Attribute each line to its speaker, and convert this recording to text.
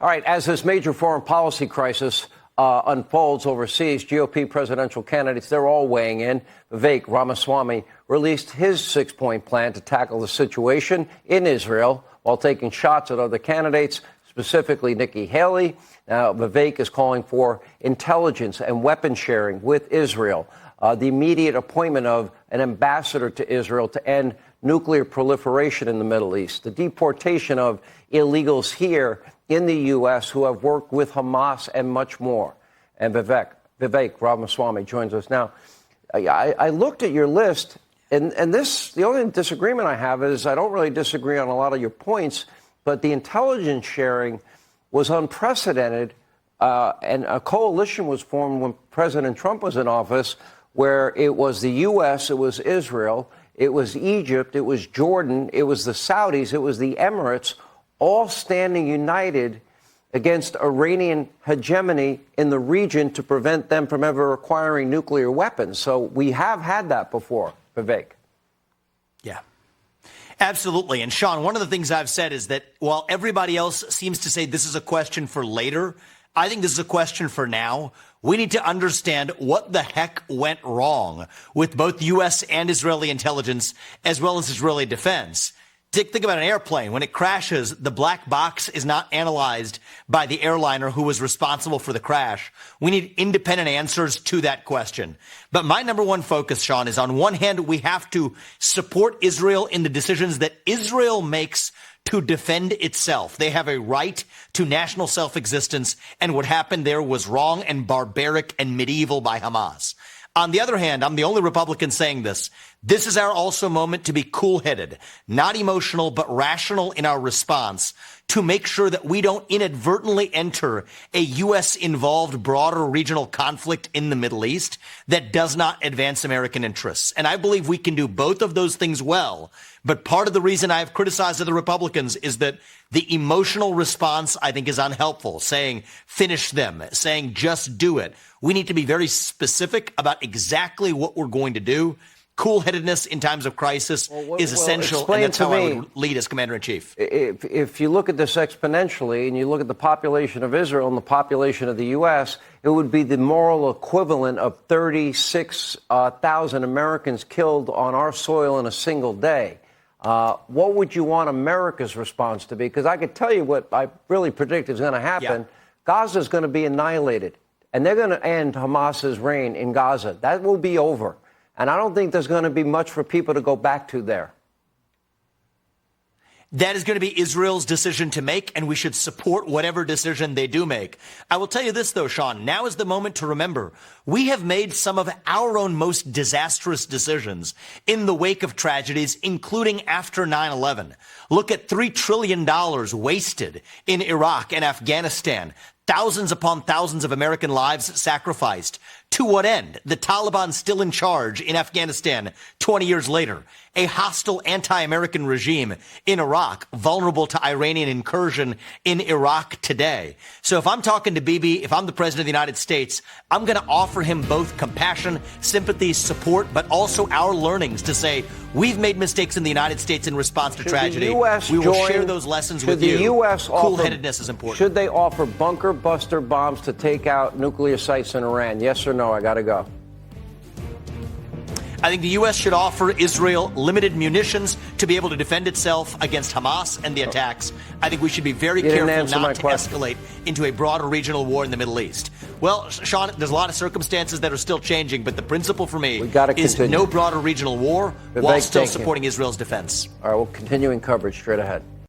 Speaker 1: All right, as this major foreign policy crisis unfolds overseas, GOP presidential candidates, they're all weighing in. Vivek Ramaswamy released his six-point plan to tackle the situation in Israel while taking shots at other candidates, specifically Nikki Haley. Now, Vivek is calling for intelligence and weapon sharing with Israel, the immediate appointment of an ambassador to Israel to end nuclear proliferation in the Middle East, the deportation of illegals here in the U.S. who have worked with Hamas, and much more. And Vivek Ramaswamy joins us now. I looked at your list, and the only disagreement I have is I don't really disagree on a lot of your points, but the intelligence sharing was unprecedented, and a coalition was formed when President Trump was in office, where it was the U.S., it was Israel, it was Egypt, it was Jordan, it was the Saudis, it was the Emirates, all standing united against Iranian hegemony in the region to prevent them from ever acquiring nuclear weapons. So we have had that before, Vivek.
Speaker 2: Yeah, absolutely. And Sean, one of the things I've said is that while everybody else seems to say this is a question for later, I think this is a question for now. We need to understand what the heck went wrong with both U.S. and Israeli intelligence, as well as Israeli defense. Think about an airplane. When it crashes, the black box is not analyzed by the airliner who was responsible for the crash. We need independent answers to that question. But my number one focus, Sean, is on one hand, we have to support Israel in the decisions that Israel makes to defend itself. They have a right to national self-existence, and what happened there was wrong and barbaric and medieval by Hamas. On the other hand, I'm the only Republican saying this. This is our also moment to be cool-headed, not emotional, but rational in our response to make sure that we don't inadvertently enter a U.S.-involved broader regional conflict in the Middle East that does not advance American interests. And I believe we can do both of those things well. But part of the reason I've criticized the Republicans is that the emotional response, I think, is unhelpful, saying finish them, saying just do it. We need to be very specific about exactly what we're going to do. Cool-headedness in times of crisis is essential, and that's how I would lead as Commander-in-Chief.
Speaker 1: If you look at this exponentially and you look at the population of Israel and the population of the U.S., it would be the moral equivalent of 36,000 Americans killed on our soil in a single day. What would you want America's response to be? Because I could tell you what I really predict is going to happen. Yeah. Gaza is going to be annihilated, and they're going to end Hamas's reign in Gaza. That will be over. And I don't think there's going to be much for people to go back to there.
Speaker 2: That is going to be Israel's decision to make, and we should support whatever decision they do make. I will tell you this, though, Sean. Now is the moment to remember we have made some of our own most disastrous decisions in the wake of tragedies, including after 9/11. Look at $3 trillion wasted in Iraq and Afghanistan. Thousands upon thousands of American lives sacrificed. To what end? The Taliban still in charge in Afghanistan 20 years later. A hostile anti-American regime in Iraq, vulnerable to Iranian incursion in Iraq today. So if I'm talking to Bibi, if I'm the president of the United States, I'm going to offer him both compassion, sympathy, support, but also our learnings to say, we've made mistakes in the United States in response to tragedy. We will share those lessons with you. Cool-headedness is important.
Speaker 1: Should they offer bunker buster bombs to take out nuclear sites in Iran? Yes or no? I got to go.
Speaker 2: I think the U.S. should offer Israel limited munitions to be able to defend itself against Hamas and the attacks. I think we should be very careful not to escalate into a broader regional war in the Middle East. Well, Sean, there's a lot of circumstances that are still changing, but the principle for me is no broader regional war while still supporting Israel's defense.
Speaker 1: All right, we'll continue in coverage straight ahead.